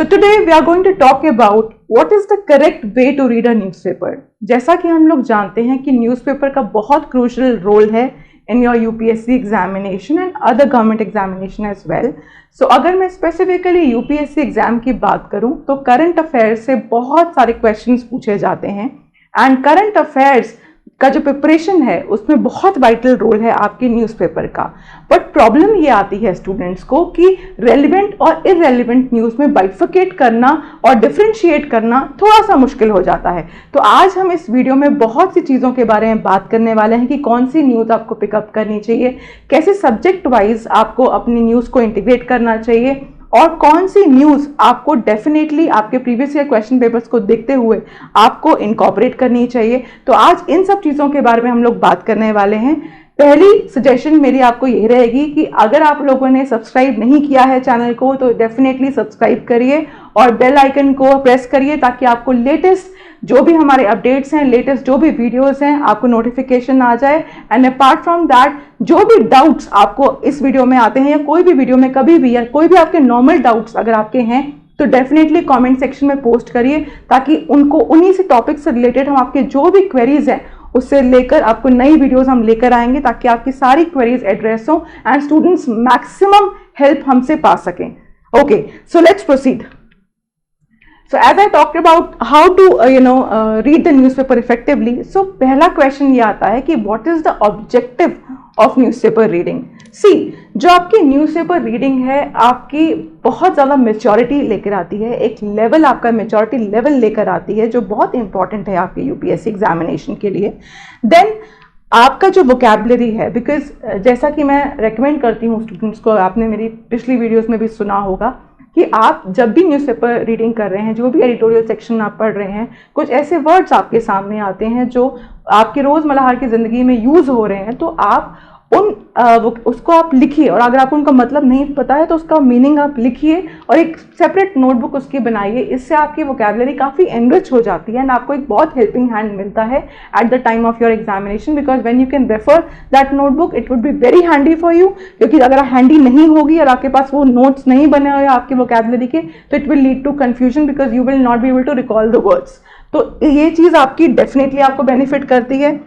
So today we are going to talk about what is the correct way to read a newspaper. जैसा कि हम लोग जानते हैं कि न्यूज़पेपर का बहुत क्रूशियल रोल है in your UPSC examination and other government examination as well. So अगर मैं स्पेसिफिकली UPSC एग्जाम की बात करूं तो करंट अफेयर्स से बहुत सारे क्वेश्चंस पूछे जाते हैं एंड करंट अफेयर्स का जो प्रिपरेशन है उसमें बहुत वाइटल रोल है आपके न्यूज़पेपर का. बट प्रॉब्लम ये आती है स्टूडेंट्स को कि रेलिवेंट और इररेलिवेंट न्यूज़ में बाइफर्केट करना और डिफरेंशिएट करना थोड़ा सा मुश्किल हो जाता है. तो आज हम इस वीडियो में बहुत सी चीज़ों के बारे में बात करने वाले हैं कि कौन सी न्यूज़ आपको पिकअप करनी चाहिए, कैसे सब्जेक्ट वाइज आपको अपनी न्यूज़ को इंटीग्रेट करना चाहिए और कौन सी न्यूज़ आपको डेफिनेटली आपके प्रीवियस ईयर क्वेश्चन पेपर्स को देखते हुए आपको इनकॉर्पोरेट करनी चाहिए. तो आज इन सब चीज़ों के बारे में हम लोग बात करने वाले हैं. पहली सजेशन मेरी आपको ये रहेगी कि अगर आप लोगों ने सब्सक्राइब नहीं किया है चैनल को तो डेफिनेटली सब्सक्राइब करिए और बेल आइकन को प्रेस करिए ताकि आपको लेटेस्ट जो भी हमारे अपडेट्स हैं, लेटेस्ट जो भी वीडियोस हैं, आपको नोटिफिकेशन आ जाए. एंड अपार्ट फ्रॉम दैट जो भी डाउट्स आपको इस वीडियो में आते हैं या कोई भी वीडियो में कभी भी या कोई भी आपके नॉर्मल डाउट्स अगर आपके हैं तो डेफिनेटली कमेंट सेक्शन में पोस्ट करिए ताकि उनको उन्हीं से टॉपिक से रिलेटेड हम आपके जो भी क्वेरीज हैं उससे लेकर आपको नई वीडियोस हम लेकर आएंगे ताकि आपकी सारी क्वेरीज एड्रेस हो एंड स्टूडेंट्स मैक्सिमम हेल्प हमसे पा सकें. Okay, so let's proceed. So as I talked about how to read the newspaper effectively, so पहला क्वेश्चन ये आता है कि what is the objective of newspaper reading? See, जो आपकी न्यूज़पेपर रीडिंग है आपकी बहुत ज़्यादा मेच्योरिटी लेकर आती है, एक लेवल आपका मेच्योरिटी लेवल लेकर आती है जो बहुत इंपॉर्टेंट है आपके यूपीएससी एग्जामिनेशन के लिए. देन आपका जो वोकैबुलरी है, बिकॉज जैसा कि मैं रेकमेंड करती हूँ स्टूडेंट्स को, आपने मेरी पिछली वीडियोस में भी सुना होगा कि आप जब भी न्यूज़पेपर रीडिंग कर रहे हैं, जो भी एडिटोरियल सेक्शन आप पढ़ रहे हैं, कुछ ऐसे वर्ड्स आपके सामने आते हैं जो आपके रोज़मर्रा की ज़िंदगी में यूज़ हो रहे हैं, तो आप उसको आप लिखिए और अगर आपको उनका मतलब नहीं पता है तो उसका मीनिंग आप लिखिए और एक सेपरेट नोटबुक उसकी बनाइए. इससे आपकी वोकैबुलरी काफ़ी एनरिच हो जाती है एंड आपको एक बहुत हेल्पिंग हैंड मिलता है at the time of your examination, because when you can refer that notebook it would be very handy for you. क्योंकि अगर हैंडी नहीं होगी और आपके पास वो नोट्स नहीं बने हुए आपकी वोकैबुलरी के तो it will lead to confusion because you will not be able to recall the words. तो ये चीज़ आपकी डेफिनेटली आपको बेनिफिट करती है.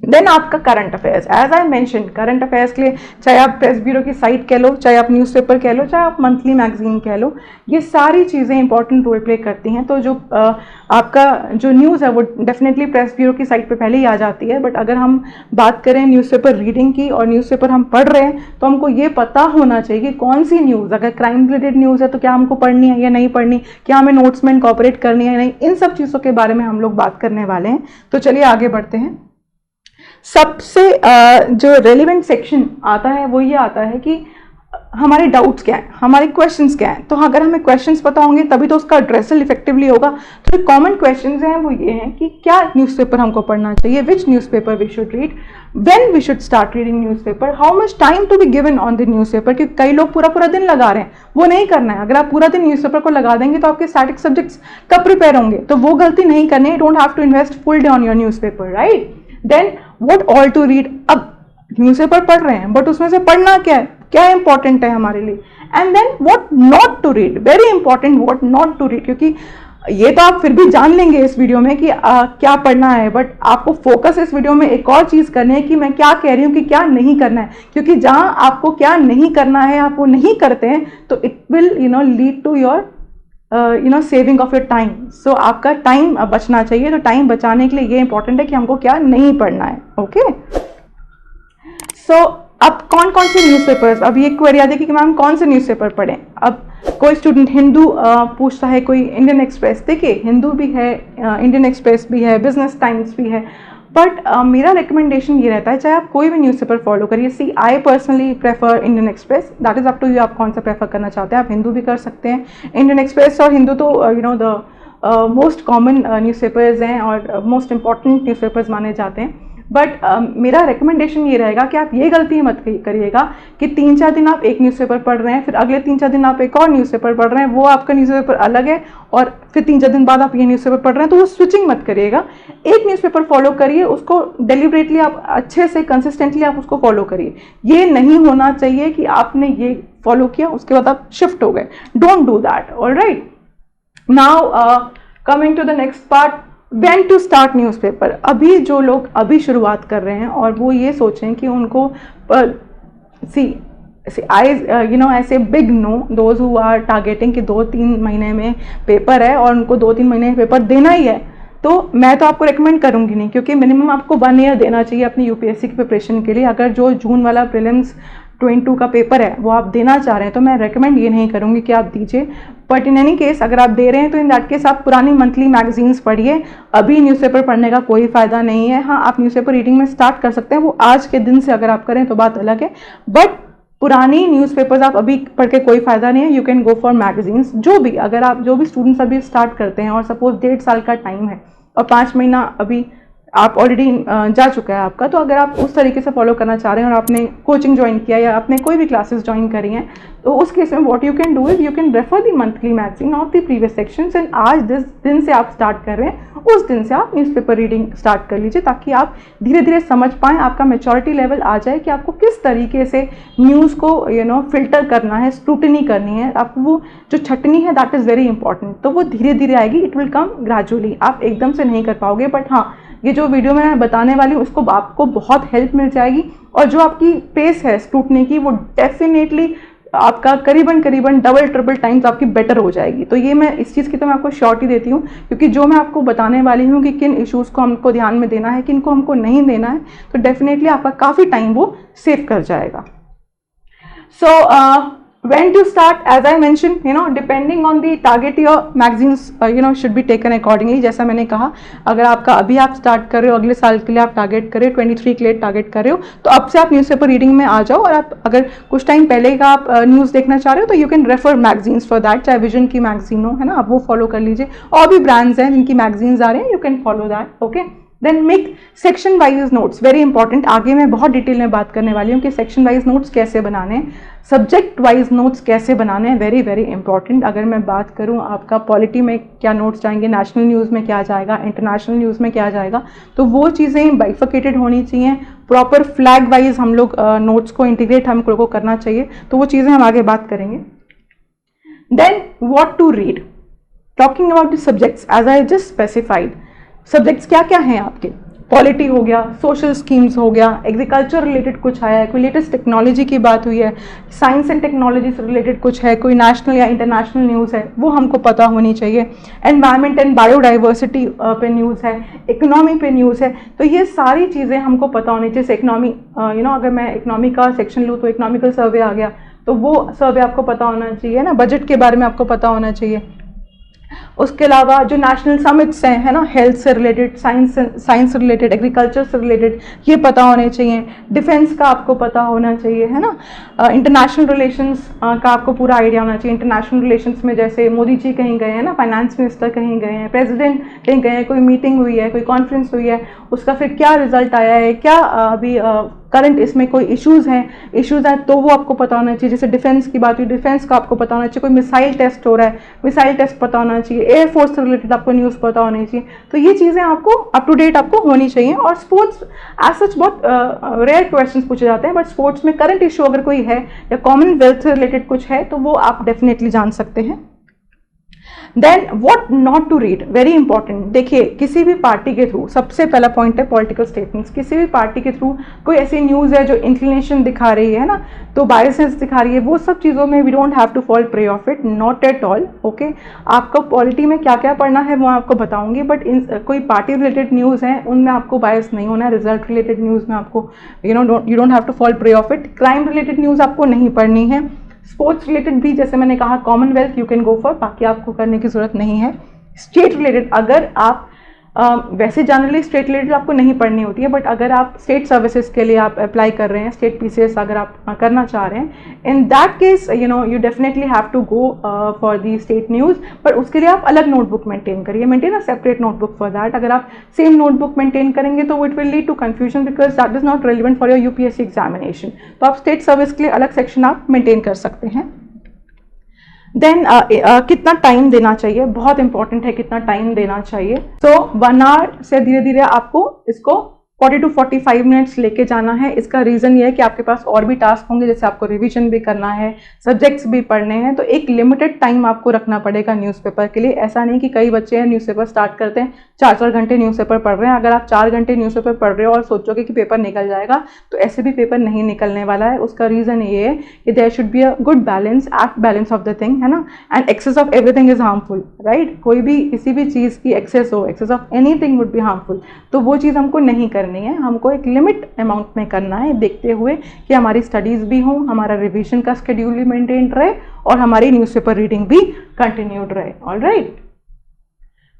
देन आपका current affairs, as I mention, current affairs के लिए चाहे आप प्रेस ब्यूरो की साइट कह लो, चाहे आप न्यूज़पेपर कह लो, चाहे आप मंथली मैगजीन कह लो, ये सारी चीज़ें इंपॉर्टेंट रोल प्ले करती हैं. तो जो आपका जो न्यूज़ है वो डेफिनेटली प्रेस ब्यूरो की साइट पे पहले ही आ जाती है. बट अगर हम बात करें न्यूज़पेपर रीडिंग की और न्यूज़पेपर हम पढ़ रहे हैं तो हमको ये पता होना चाहिए कि कौन सी न्यूज़, अगर क्राइम रिलेटेड न्यूज़ है तो क्या हमको पढ़नी है या नहीं पढ़नी, क्या हमें नोट्स में इनकॉर्पोरेट करनी है या नहीं, इन सब चीज़ों के बारे में हम लोग बात करने वाले हैं. तो चलिए आगे बढ़ते हैं. सबसे जो रेलिवेंट सेक्शन आता है वो ये आता है कि हमारे डाउट्स क्या हैं, हमारे क्वेश्चंस क्या हैं. तो अगर हमें क्वेश्चंस पता होंगे तभी तो उसका एड्रेसल इफेक्टिवली होगा. तो जो कॉमन क्वेश्चंस हैं वो ये हैं कि क्या न्यूज़पेपर हमको पढ़ना चाहिए, which newspaper we should read, when we should start reading newspaper, how much time to be given on the newspaper. क्योंकि कई लोग पूरा पूरा दिन लगा रहे हैं, वो नहीं करना है. अगर आप पूरा दिन न्यूज़पेपर को लगा देंगे तो आपके स्टैटिक सब्जेक्ट्स कब प्रिपेयर होंगे, तो वो गलती नहीं करनी है. Don't have to invest full day on your newspaper, right. Then what all to read. अब न्यूज़पेपर पढ़ रहे हैं बट उसमें से पढ़ना क्या है, क्या इंपॉर्टेंट है हमारे लिए. And then what not to read, very important, what not to read. क्योंकि ये तो आप फिर भी जान लेंगे इस वीडियो में कि क्या पढ़ना है, बट आपको फोकस इस वीडियो में एक और चीज़ करनी है कि मैं क्या कह रही हूँ कि क्या नहीं करना है. क्योंकि जहाँ आपको क्या नहीं करना है आप वो नहीं करते हैं तो it will lead to your saving of your time. So आपका टाइम बचना चाहिए. तो टाइम बचाने के लिए ये इंपॉर्टेंट है कि हमको क्या नहीं पढ़ना है. ओके, सो अब कौन कौन से न्यूज़पेपर्स, अब ये क्वेरी आती है कि मैम कौन से न्यूज़पेपर पढ़ें. अब कोई स्टूडेंट हिंदू पूछता है, कोई इंडियन एक्सप्रेस. देखिए हिंदू भी है, इंडियन एक्सप्रेस भी है, बिजनेस टाइम्स भी है. बट मेरा रिकमेंडेशन ये रहता है चाहे आप कोई भी न्यूज़पेपर फॉलो करिए. See I personally prefer Indian Express, that is up to you, आप कौन सा प्रेफर करना चाहते हैं. आप हिंदू भी कर सकते हैं. इंडियन एक्सप्रेस और हिंदू तो द मोस्ट कॉमन न्यूज़पेपर्स हैं और मोस्ट इंपॉर्टेंट न्यूज़पेपर्स माने जाते हैं. बट मेरा रिकमेंडेशन ये रहेगा कि आप ये गलती मत करिएगा कि 3-4 दिन आप एक न्यूज़पेपर पढ़ रहे हैं, फिर अगले 3-4 दिन आप एक और न्यूज़पेपर पढ़ रहे हैं, वो आपका न्यूज़पेपर अलग है, और फिर 3-4 दिन बाद आप ये न्यूज़पेपर पढ़ रहे हैं. तो वो स्विचिंग मत करिएगा. एक न्यूज़पेपर फॉलो करिए, उसको डेलिबरेटली आप अच्छे से कंसिस्टेंटली आप उसको फॉलो करिए. ये नहीं होना चाहिए कि आपने ये फॉलो किया उसके बाद आप शिफ्ट हो गए. Don't do that. Alright. Now coming to the next part, when to start newspaper. अभी जो लोग अभी शुरुआत कर रहे हैं और वो ये सोचें कि उनको सी आई यू नो ऐसे big no those who are targeting कि 2-3 महीने में पेपर है और उनको 2-3 महीने में पेपर देना ही है, तो मैं तो आपको रेकमेंड करूंगी नहीं, क्योंकि मिनिमम आपको 1 ईयर देना चाहिए अपनी यूपीएससी की प्रिपरेशन के लिए। अगर जो जून वाला प्रीलिम्स 22 का पेपर है वो आप देना चाह रहे हैं तो मैं रेकमेंड ये नहीं करूंगी कि आप दीजिए। बट इन एनी केस अगर आप दे रहे हैं तो इन दैट केस आप पुरानी मंथली मैगजीन्स पढ़िए, अभी न्यूज़पेपर पढ़ने का कोई फ़ायदा नहीं है। हाँ, आप न्यूज़पेपर रीडिंग में स्टार्ट कर सकते हैं, वो आज के दिन से अगर आप करें तो बात अलग है, बट पुरानी न्यूज़पेपर्स आप अभी पढ़ के कोई फ़ायदा नहीं है। You can go for magazines. जो भी अगर आप जो भी स्टूडेंट्स अभी स्टार्ट करते हैं और सपोज 1.5 साल का टाइम है और 5 महीना अभी आप ऑलरेडी जा चुका है आपका, तो अगर आप उस तरीके से फॉलो करना चाह रहे हैं और आपने कोचिंग ज्वाइन किया या आपने कोई भी क्लासेस ज्वाइन करी हैं, तो उस केस में what you can do is you can refer the monthly magazine of the previous sections, and आज जिस दिन से आप स्टार्ट कर रहे हैं उस दिन से आप न्यूज़पेपर रीडिंग स्टार्ट कर लीजिए, ताकि आप धीरे धीरे समझ पाएँ, आपका मेच्योरिटी लेवल आ जाए कि आपको किस तरीके से न्यूज़ को फिल्टर करना है, स्क्रूटनी करनी है। आपको वो जो छटनी है दैट इज़ वेरी इंपॉर्टेंट, तो वो धीरे धीरे आएगी, इट विल कम ग्रेजुअली, आप एकदम से नहीं कर पाओगे। बट हाँ, ये जो वीडियो मैं बताने वाली हूँ उसको आपको बहुत हेल्प मिल जाएगी, और जो आपकी पेस है स्क्रूटनी की वो डेफिनेटली आपका करीबन डबल ट्रिपल टाइम्स आपकी बेटर हो जाएगी। तो ये मैं इस चीज़ की तो मैं आपको श्योरिटी देती हूँ, क्योंकि जो मैं आपको बताने वाली हूँ कि किन इश्यूज़ को हमको ध्यान में देना है, किन को हमको नहीं देना है, तो डेफिनेटली आपका काफ़ी टाइम वो सेव कर जाएगा। So when to start, as I mentioned, depending on the target, your magazines should be taken accordingly। जैसा मैंने कहा, अगर आपका अभी आप स्टार्ट कर रहे हो, अगले साल के लिए आप टारगेट कर रहे हो, 23 के लिए टारगेट कर रहे हो, तो अब से आप न्यूज़पेपर रीडिंग में आ जाओ। और आप अगर कुछ टाइम पहले का आप न्यूज़ देखना चाह रहे हो तो you can refer magazines for that, चाहे विजन की मैगजीन हो, है ना, आप वो फॉलो कर लीजिए। और भी ब्रांड्स हैं जिनकी मैगजीन्स आ रहे हैं, you can follow that. Okay, then make section wise notes, very important. आगे मैं बहुत डिटेल में बात करने वाली हूँ कि सेक्शन वाइज नोट्स कैसे बनाने हैं, सब्जेक्ट वाइज नोट्स कैसे बनाने हैं, वेरी वेरी इंपॉर्टेंट। अगर मैं बात करूँ आपका पॉलिटी में क्या नोट्स जाएंगे, नेशनल न्यूज़ में क्या जाएगा, इंटरनेशनल न्यूज़ में क्या जाएगा, तो वो चीज़ें बाइफिकेटेड होनी चाहिए। प्रॉपर फ्लैग वाइज हम लोग नोट्स को इंटीग्रेट हम लोग को करना चाहिए, तो वो चीज़ें हम आगे बात करेंगे। Then what to read, talking about the subjects as I just specified. Subjects क्या क्या हैं आपके, पॉलिटी हो गया, सोशल स्कीम्स हो गया, एग्रीकल्चर रिलेटेड कुछ आया है, कोई लेटेस्ट टेक्नोलॉजी की बात हुई है, साइंस एंड टेक्नोलॉजी से रिलेटेड कुछ है, कोई नेशनल या इंटरनेशनल न्यूज़ है, वो हमको पता होनी चाहिए। एनवायरनमेंट एंड बायोडाइवर्सिटी पे न्यूज़ है, इकोनॉमी पे न्यूज़ है, तो ये सारी चीज़ें हमको पता होनी चाहिए। इकोनॉमी अगर मैं इकोनॉमी का सेक्शन लूँ तो इकोनॉमिकल सर्वे आ गया, तो वो सर्वे आपको पता होना चाहिए ना, बजट के बारे में आपको पता होना चाहिए। उसके अलावा जो नेशनल समिट्स हैं, है ना, हेल्थ से रिलेटेड, साइंस से रिलेटेड, एग्रीकल्चर से रिलेटेड, ये पता होने चाहिए। डिफेंस का आपको पता होना चाहिए, है ना। इंटरनेशनल रिलेशंस का आपको पूरा आइडिया होना चाहिए। इंटरनेशनल रिलेशंस में जैसे मोदी जी कहीं गए हैं ना, फाइनेंस मिनिस्टर कहीं गए हैं, प्रेसिडेंट कहीं गए हैं, कोई मीटिंग हुई है, कोई कॉन्फ्रेंस हुई है, उसका फिर क्या रिजल्ट आया है, क्या अभी करंट इसमें कोई इश्यूज़ हैं तो वो आपको पता होना चाहिए। जैसे डिफेंस की बात हुई, डिफेंस का आपको पता होना चाहिए। कोई मिसाइल टेस्ट हो रहा है, मिसाइल टेस्ट पता होना चाहिए। एयरफोर्स से रिलेटेड आपको न्यूज़ पता होनी चाहिए। तो ये चीज़ें आपको अप टू डेट आपको होनी चाहिए। और स्पोर्ट्स एज सच बहुत रेयर क्वेश्चंस पूछे जाते हैं, बट स्पोर्ट्स में करंट इशू अगर कोई है या कॉमनवेल्थ से रिलेटेड कुछ है तो वो आप डेफिनेटली जान सकते हैं। Then what not to read, very important. देखिए, किसी भी पार्टी के थ्रू, सबसे पहला पॉइंट है पॉलिटिकल स्टेटमेंट्स। किसी भी पार्टी के थ्रू कोई ऐसी न्यूज़ है जो इंक्लिनेशन दिखा रही है ना, तो बायसेंस दिखा रही है, वो सब चीज़ों में we don't have to fall prey of it, not at all. Okay, आपको पॉलिटी में क्या क्या पढ़ना है वो आपको बताऊंगी, बट कोई पार्टी रिलेटेड न्यूज़ है उनमें आपको बायस नहीं होना है। रिजल्ट रिलेटेड न्यूज़ में आपको you don't have to fall prey of it. Crime related news आपको नहीं पढ़नी है। स्पोर्ट्स रिलेटेड भी, जैसे मैंने कहा, Commonwealth you can go for, बाकी आपको करने की जरूरत नहीं है। स्टेट रिलेटेड, अगर आप वैसे जनरली स्टेट रिलेटेड आपको नहीं पढ़नी होती है, बट अगर आप स्टेट सर्विसेज के लिए आप अप्लाई कर रहे हैं, स्टेट पीसीएस अगर आप करना चाह रहे हैं, in that case you definitely have to go for the state news. पर उसके लिए आप अलग नोटबुक मेंटेन करिए, maintain a separate notebook for that. अगर आप सेम नोटबुक मेंटेन करेंगे तो it will lead to confusion, because that is not relevant for your UPSC examination. तो आप स्टेट सर्विस के लिए अलग सेक्शन आप मेंटेन कर सकते हैं। देन कितना टाइम देना चाहिए, बहुत इंपॉर्टेंट है कितना टाइम देना चाहिए। तो 1 आवर से धीरे धीरे आपको इसको 40 to 45 मिनट्स लेके जाना है। इसका रीज़न ये है कि आपके पास और भी टास्क होंगे, जैसे आपको रिवीजन भी करना है, सब्जेक्ट्स भी पढ़ने हैं, तो एक लिमिटेड टाइम आपको रखना पड़ेगा न्यूज़पेपर के लिए। ऐसा नहीं कि कई बच्चे हैं न्यूज़पेपर स्टार्ट करते हैं 4-4 घंटे न्यूज़पेपर पढ़ रहे हैं। अगर आप 4 घंटे न्यूज़पेपर पढ़ रहे हो और सोचोगे कि पेपर निकल जाएगा, तो ऐसे भी पेपर नहीं निकलने वाला है। उसका रीज़न ये है कि there should be a good balance, exact balance of the thing, है ना। And excess of everything is harmful, right. कोई भी किसी भी चीज़ की एक्सेस हो, excess of anything would be harmful, तो वो चीज़ हमको नहीं करनी है। हमको एक लिमिट अमाउंट में करना है, देखते हुए कि हमारी स्टडीज़ भी हों, हमारा रिविजन का स्केड्यूल भी मेंटेन रहे और हमारी न्यूज़पेपर रीडिंग भी कंटिन्यूड रहे। ऑलराइट,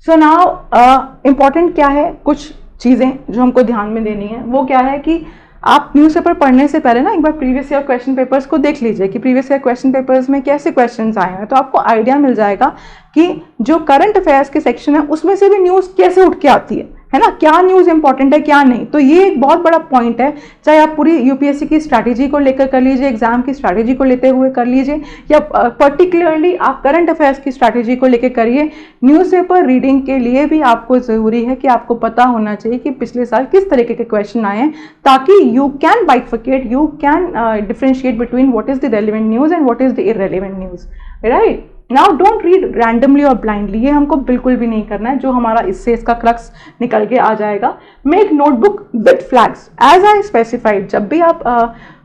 सो नाउ इम्पॉर्टेंट क्या है, कुछ चीज़ें जो हमको ध्यान में देनी है वो क्या है कि आप न्यूज़पेपर पढ़ने से पहले ना एक बार प्रीवियस ईयर क्वेश्चन पेपर्स को देख लीजिए कि प्रीवियस ईयर क्वेश्चन पेपर्स में कैसे क्वेश्चंस आए हैं, तो आपको आइडिया मिल जाएगा कि जो करंट अफेयर्स के सेक्शन है उसमें से भी न्यूज़ कैसे उठ के आती है ना, क्या न्यूज़ इंपॉर्टेंट है क्या नहीं। तो ये एक बहुत बड़ा पॉइंट है, चाहे आप पूरी यूपीएससी की स्ट्रैटेजी को लेकर कर लीजिए, एग्जाम की स्ट्रैटेजी को लेते हुए कर लीजिए, या पर्टिकुलरली आप करंट अफेयर्स की स्ट्रैटेजी को लेकर करिए। न्यूज़पेपर रीडिंग के लिए भी आपको ज़रूरी है कि आपको पता होना चाहिए कि पिछले साल किस तरीके के क्वेश्चन आए हैं, ताकि you can bifurcate, you can differentiate between what is the relevant news and what is the irrelevant news, right. Now don't read randomly और ब्लाइंडली, ये हमको बिल्कुल भी नहीं करना है, जो हमारा इससे इसका क्रक्स निकल के आ जाएगा। Make notebook with flags as I specified. जब भी आप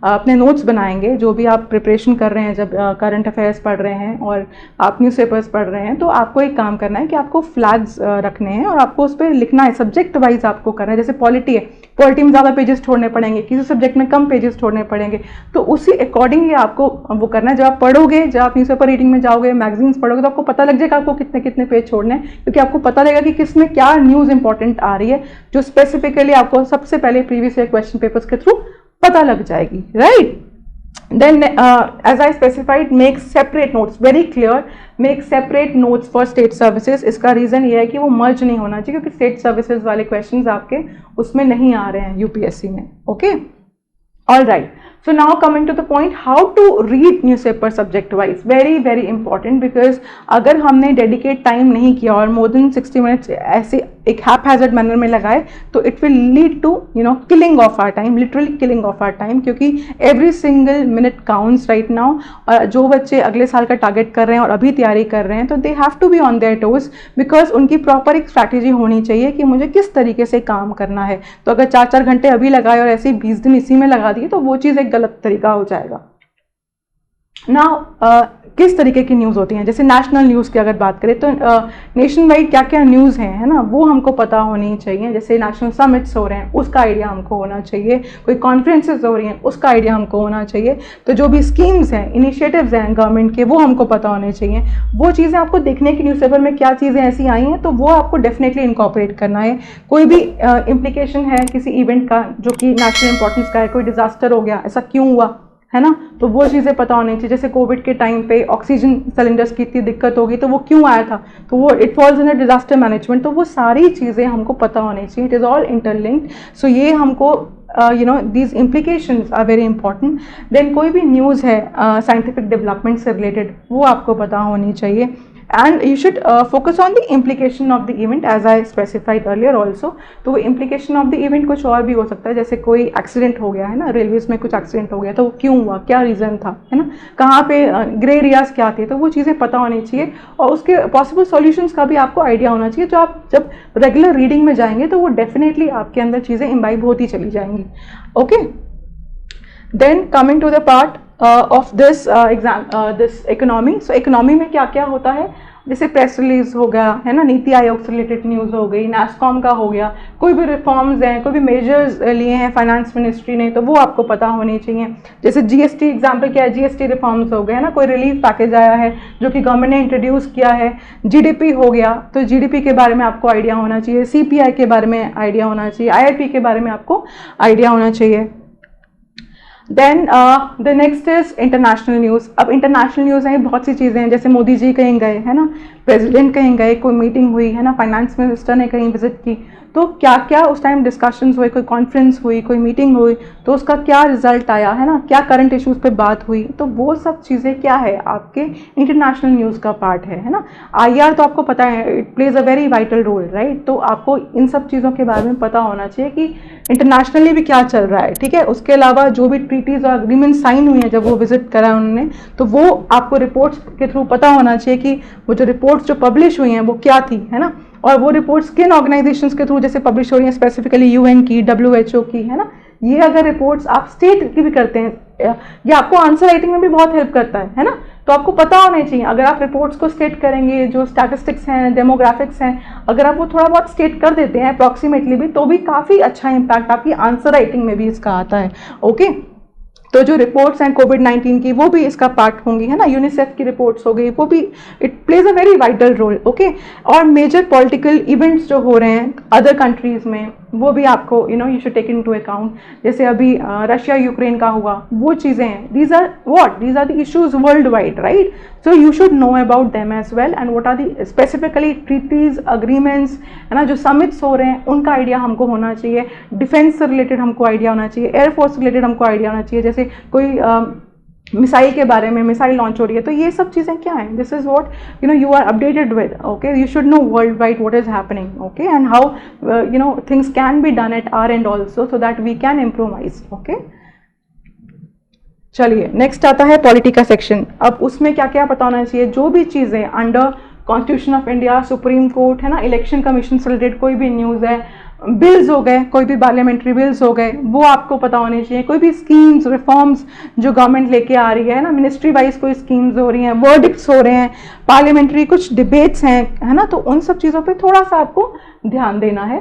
अपने नोट्स बनाएंगे, जो भी आप प्रिपरेशन कर रहे हैं, जब करंट अफेयर्स पढ़ रहे हैं और आप न्यूज़पेपर्स पढ़ रहे हैं, तो आपको एक काम करना है कि आपको फ्लैग्स रखने हैं और आपको उस पर लिखना है, सब्जेक्ट वाइज आपको करना है। जैसे पॉलिटी है, पॉलिटी में ज़्यादा पेजेस छोड़ने पड़ेंगे, किसी सब्जेक्ट में कम पेजेस छोड़ने पड़ेंगे, तो उसी अकॉर्डिंगली आपको वो करना है। जब आप पढ़ोगे, जब आप न्यूज़पेपर रीडिंग में जाओगे, मैगजीन्स पढ़ोगे, तो आपको पता लग जाएगा आपको कितने कितने पेज छोड़ने हैं, क्योंकि आपको पता लगेगा कि किस में क्या न्यूज़ इंपॉर्टेंट आ रही है, जो स्पेसिफिकली आपको सबसे पहले प्रीवियस ईयर क्वेश्चन पेपर्स के थ्रू पता लग जाएगी, right. Then as I specified, make separate notes, very clear, make separate notes for state services। इसका रीज़न ये है कि वो मर्ज नहीं होना चाहिए, क्योंकि स्टेट सर्विसेज वाले क्वेश्चंस आपके उसमें नहीं आ रहे हैं यूपीएससी में, okay. All right, so now coming to the point, how to read newspaper subject wise, very very important, because अगर हमने dedicate time नहीं किया और more than 60 minutes ऐसे एक haphazard manner में लगाए, तो it will lead to killing of our time, literally killing of our time, क्योंकि every single minute counts right now। और जो बच्चे अगले साल का टारगेट कर रहे हैं और अभी तैयारी कर रहे हैं, तो they have to be on their toes, because उनकी प्रॉपर एक स्ट्रैटेजी होनी चाहिए कि मुझे किस तरीके से काम करना है। तो अगर 4-4 घंटे अभी लगाए और ऐसे 20 दिन इसी में लगा दिए, तो वो चीज़ एक गलत तरीका हो जाएगा ना। किस तरीके की न्यूज़ होती हैं, जैसे नेशनल न्यूज़ की अगर बात करें, तो नेशन वाइड क्या क्या न्यूज़ हैं, है ना, वो हमको पता होनी चाहिए। जैसे नेशनल समिट्स हो रहे हैं, उसका आइडिया हमको होना चाहिए, कोई कॉन्फ्रेंसेस हो रही हैं, उसका आइडिया हमको होना चाहिए। तो जो भी स्कीम्स हैं, इनिशिएटिव्स हैं गवर्नमेंट के, वो हमको पता होने चाहिए। वो चीज़ें आपको देखने की न्यूज़पेपर में क्या चीज़ें ऐसी आई हैं, तो वो आपको डेफिनेटली इनकॉर्पोरेट करना है। कोई भी इम्प्लीकेशन है किसी इवेंट का जो कि नेशनल इंपॉर्टेंस का है, कोई डिजास्टर हो गया, ऐसा क्यों हुआ, है ना, तो वो चीज़ें पता होनी चाहिए। जैसे कोविड के टाइम पे ऑक्सीजन सिलेंडर्स की इतनी दिक्कत होगी, तो वो क्यों आया था, तो वो it falls in disaster management, तो वो सारी चीज़ें हमको पता होनी चाहिए। इट इज़ ऑल इंटरलिंक्ड, सो ये हमको these implications are very important। then कोई भी न्यूज़ है साइंटिफिक डेवलपमेंट से रिलेटेड, वो आपको पता होनी चाहिए। and you should focus on the implication of the event as I specified earlier also। तो वो implication of the event कुछ और भी हो सकता है, जैसे कोई एक्सीडेंट हो गया है ना, रेलवेज में कुछ एक्सीडेंट हो गया, तो वो क्यों हुआ, क्या रीज़न था, है ना, कहाँ पे ग्रे एरियाज क्या थे, तो वो चीज़ें पता होनी चाहिए। और उसके पॉसिबल सॉल्यूशंस का भी आपको आइडिया होना चाहिए। जो आप जब रेगुलर रीडिंग में जाएंगे, तो वो डेफिनेटली आपके अंदर चीज़ें इम्बाइब होती चली जाएंगी, okay. Then coming to the part of this this economy. So economy में क्या क्या होता है, जैसे प्रेस रिलीज हो गया, है ना, नीति आयोग से रिलेटेड न्यूज़ हो गई, नैस्कॉम का हो गया, कोई भी रिफॉर्म्स हैं, कोई भी मेजर्स लिए हैं फाइनेंस मिनिस्ट्री ने, तो वो आपको पता होनी चाहिए। जैसे जीएसटी एग्जाम्पल क्या है, जीएसटी रिफॉर्म्स हो गए, है ना, कोई रिलीफ पैकेज आया है जो कि गवर्नमेंट ने इंट्रोड्यूस किया है। जीडीपी हो गया, तो जीडीपी के बारे में आपको आइडिया होना चाहिए, सीपीआई के बारे में आइडिया होना चाहिए, आईआईपी के बारे में आपको आइडिया होना चाहिए। Then the next is international news. अब इंटरनेशनल न्यूज़ है बहुत सी चीज़ें हैं, जैसे मोदी जी कहीं गए है ना, प्रेसिडेंट कहीं गए, कोई मीटिंग हुई है ना, फाइनेंस मिनिस्टर ने कहीं विजिट की, तो क्या क्या उस टाइम डिस्कशंस हुए, कोई कॉन्फ्रेंस हुई, कोई मीटिंग हुई, तो उसका क्या रिजल्ट आया है ना, क्या करंट इश्यूज़ पे बात हुई, तो वो सब चीज़ें क्या है आपके इंटरनेशनल न्यूज़ का पार्ट है ना। आईआर तो आपको पता है it plays a very vital role, right. तो आपको इन सब चीज़ों के बारे में पता होना चाहिए कि इंटरनेशनली भी क्या चल रहा है, ठीक है। उसके अलावा जो भी ट्रीटीज़ और अग्रीमेंट साइन हुई हैं जब वो विजिट करा उन्होंने, तो वो आपको रिपोर्ट्स के थ्रू पता होना चाहिए कि वो जो रिपोर्ट्स जो पब्लिश हुई हैं वो क्या थी, है ना, और वो रिपोर्ट्स किन ऑर्गेनाइजेशंस के थ्रू जैसे पब्लिश हो रही हैं, स्पेसिफिकली यूएन की, डब्ल्यूएचओ की, है ना। ये अगर रिपोर्ट्स आप स्टेट की भी करते हैं, ये आपको आंसर राइटिंग में भी बहुत हेल्प करता है ना। तो आपको पता होने चाहिए, अगर आप रिपोर्ट्स को स्टेट करेंगे, जो स्टैटिस्टिक्स हैं, डेमोग्राफिक्स हैं, अगर आप वो थोड़ा बहुत स्टेट कर देते हैं अप्रॉक्सीमेटली भी, तो भी काफ़ी अच्छा इम्पैक्ट आपकी आंसर राइटिंग में भी इसका आता है। ओके, तो जो रिपोर्ट्स हैं कोविड-19 की, वो भी इसका पार्ट होंगी, है ना। यूनिसेफ की रिपोर्ट्स हो गई, वो भी it plays a very vital role. Okay, और मेजर पॉलिटिकल इवेंट्स जो हो रहे हैं अदर कंट्रीज़ में, वो भी आपको you should take into account. जैसे अभी रशिया यूक्रेन का हुआ, वो चीज़ें हैं, these are the issues world wide, right. So you should know about them as well, and what are the specifically treaties, agreements, है ना, जो समिट्स हो रहे हैं उनका आइडिया हमको होना चाहिए। डिफेंस से रिलेटेड हमको आइडिया होना चाहिए, एयरफोर्स से रिलेटेड हमको आइडिया होना चाहिए, जैसे कोई मिसाइल के बारे में, मिसाइल लॉन्च हो रही है, तो ये सब चीज़ें क्या हैं, this is what you are updated with. Okay, you should know world wide what is happening, okay, and how things can be done at our end also, so that we can improvise. Okay, चलिए next आता है polity का section. अब उसमें क्या क्या पता होना चाहिए, जो भी चीज़ें under constitution of India, supreme court, है ना, इलेक्शन कमीशन से रिलेटेड कोई भी न्यूज़ है, बिल्स हो गए, कोई भी पार्लियामेंट्री बिल्स हो गए, वो आपको पता होने चाहिए। कोई भी स्कीम्स, रिफॉर्म्स जो गवर्नमेंट लेके आ रही है ना, मिनिस्ट्री वाइज कोई स्कीम्स हो रही हैं, वर्डिक्ट्स हो रहे हैं, पार्लियामेंट्री कुछ डिबेट्स हैं, है ना, तो उन सब चीज़ों पे थोड़ा सा आपको ध्यान देना है।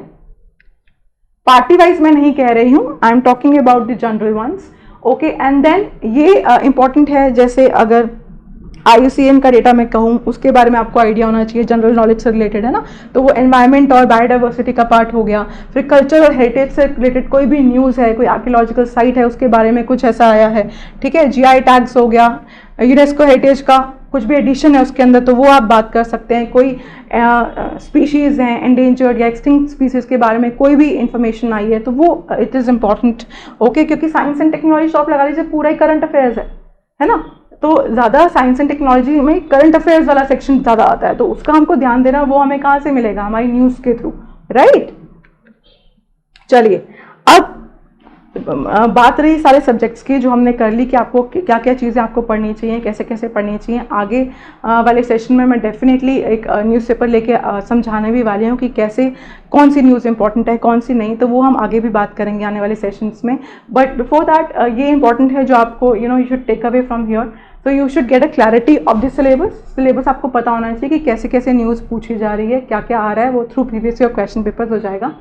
पार्टी वाइज मैं नहीं कह रही हूँ, I am talking about the general ones. Okay, and then ये इंपॉर्टेंट है, जैसे अगर IUCN का डेटा मैं कहूँ, उसके बारे में आपको आइडिया होना चाहिए, जनरल नॉलेज से रिलेटेड, है ना। तो वो एनवायरनमेंट और बायोडाइवर्सिटी का पार्ट हो गया। फिर कल्चर और हेरिटेज से रिलेटेड कोई भी न्यूज़ है, कोई आर्कियोलॉजिकल साइट है, उसके बारे में कुछ ऐसा आया है, ठीक है। GI टैग्स हो गया, यूनेस्को हेरिटेज का कुछ भी एडिशन है उसके अंदर, तो वो आप बात कर सकते हैं। कोई स्पीशीज़ हैं एंडेंजर्ड या एक्सटिंक्ट स्पीसीज़ के बारे में कोई भी इंफॉर्मेशन आई है, तो वो इट इज़ इम्पॉर्टेंट। ओके, क्योंकि साइंस एंड टेक्नोलॉजी तो आप लगा लीजिए पूरा ही करंट अफेयर्स है ना, तो ज़्यादा साइंस एंड टेक्नोलॉजी में करंट अफेयर्स वाला सेक्शन ज़्यादा आता है, तो उसका हमको ध्यान देना, वो हमें कहाँ से मिलेगा, हमारी न्यूज़ के थ्रू, राइट। चलिए, अब बात रही सारे सब्जेक्ट्स की जो हमने कर ली कि आपको क्या क्या चीज़ें आपको पढ़नी चाहिए, कैसे कैसे पढ़नी चाहिए। आगे वाले सेशन में मैं डेफिनेटली एक न्यूज़पेपर लेके समझाने भी वाली हूँ कि कैसे, कौन सी न्यूज़ इंपॉर्टेंट है, कौन सी नहीं, तो वो हम आगे भी बात करेंगे आने वाले सेशंस में। बट बिफोर दैट ये इंपॉर्टेंट है जो आपको you should take away from here, तो you should get a clarity of the syllabus आपको पता होना चाहिए कि कैसे कैसे न्यूज़ पूछी जा रही है, क्या क्या आ रहा है, वो through previous year question papers हो जाएगा।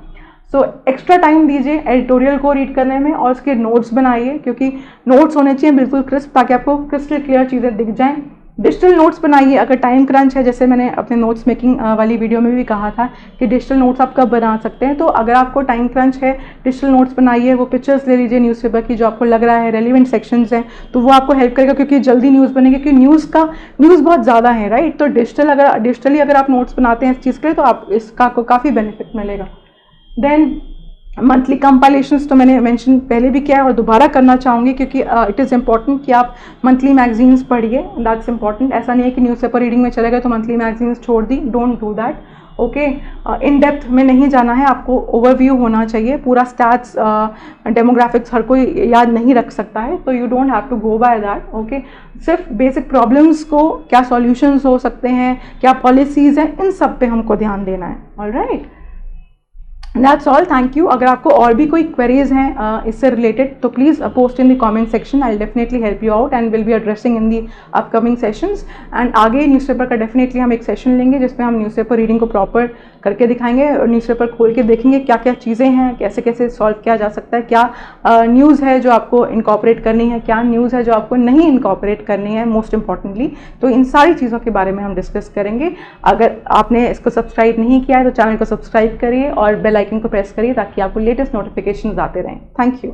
सो एक्स्ट्रा टाइम दीजिए एडिटोरियल को रीड करने में, और उसके नोट्स बनाइए, क्योंकि नोट्स होने चाहिए बिल्कुल क्रिस्प, ताकि आपको क्रिस्टल क्लियर चीज़ें दिख जाएं। डिजिटल नोट्स बनाइए अगर टाइम क्रंच है, जैसे मैंने अपने नोट्स मेकिंग वाली वीडियो में भी कहा था कि डिजिटल नोट्स आप कब बना सकते हैं। तो अगर आपको टाइम क्रंच है, डिजिटल नोट्स बनाइए, वो पिक्चर्स ले लीजिए न्यूज़पेपर की जो आपको लग रहा है रेलिवेंट सेक्शंस हैं, तो वो आपको हेल्प करेगा, क्योंकि जल्दी न्यूज़ बनेगी, क्योंकि न्यूज़ बहुत ज़्यादा है, राइट। तो डिजिटली अगर आप नोट्स बनाते हैं इस चीज़ के लिए, तो आप इसका आपको काफ़ी बेनिफिट मिलेगा। देन मंथली कंपाइलेशंस तो मैंने मेंशन पहले भी किया है और दोबारा करना चाहूँगी, क्योंकि इट इज़ इम्पॉर्टेंट कि आप मंथली मैगजीन्स पढ़िए, दैट्स इम्पॉर्टेंट। ऐसा नहीं है कि न्यूज़पेपर रीडिंग में चले गए तो मंथली मैगजीन्स छोड़ दी, don't do that. Okay, in depth में नहीं जाना है, आपको ओवरव्यू होना चाहिए, पूरा स्टैट्स डेमोग्राफिक्स हर कोई याद नहीं रख सकता है, तो you don't have to go by that. Okay, सिर्फ बेसिक प्रॉब्लम्स को, क्या सॉल्यूशंस हो सकते हैं, क्या पॉलिसीज़ हैं, इन सब पे हमको ध्यान देना है। Alright, that's all, thank you. अगर आपको और भी कोई क्वेरीज हैं इससे रिलेटेड, तो please post in the comment section, I will definitely help you out and will be addressing in the upcoming sessions. And आगे न्यूज़पेपर का डेफिनेटली हम एक सेशन लेंगे जिसमें हम न्यूज़पेपर रीडिंग को प्रॉपर करके दिखाएंगे और न्यूज़पेपर खोल के देखेंगे क्या क्या चीज़ें हैं, कैसे कैसे सॉल्व किया जा सकता है, क्या न्यूज़ है जो आपको इनकॉर्पोरेट करनी है, क्या न्यूज़ है जो आपको नहीं इनकॉर्पोरेट करनी है मोस्ट इंपॉर्टेंटली। तो इन सारी चीज़ों के बारे में हम डिस्कस करेंगे। अगर आपने इसको सब्सक्राइब नहीं किया है तो चैनल को सब्सक्राइब करिए और बेल आइकन को प्रेस करिए ताकि आपको लेटेस्ट नोटिफिकेशंस आते रहें। Thank you.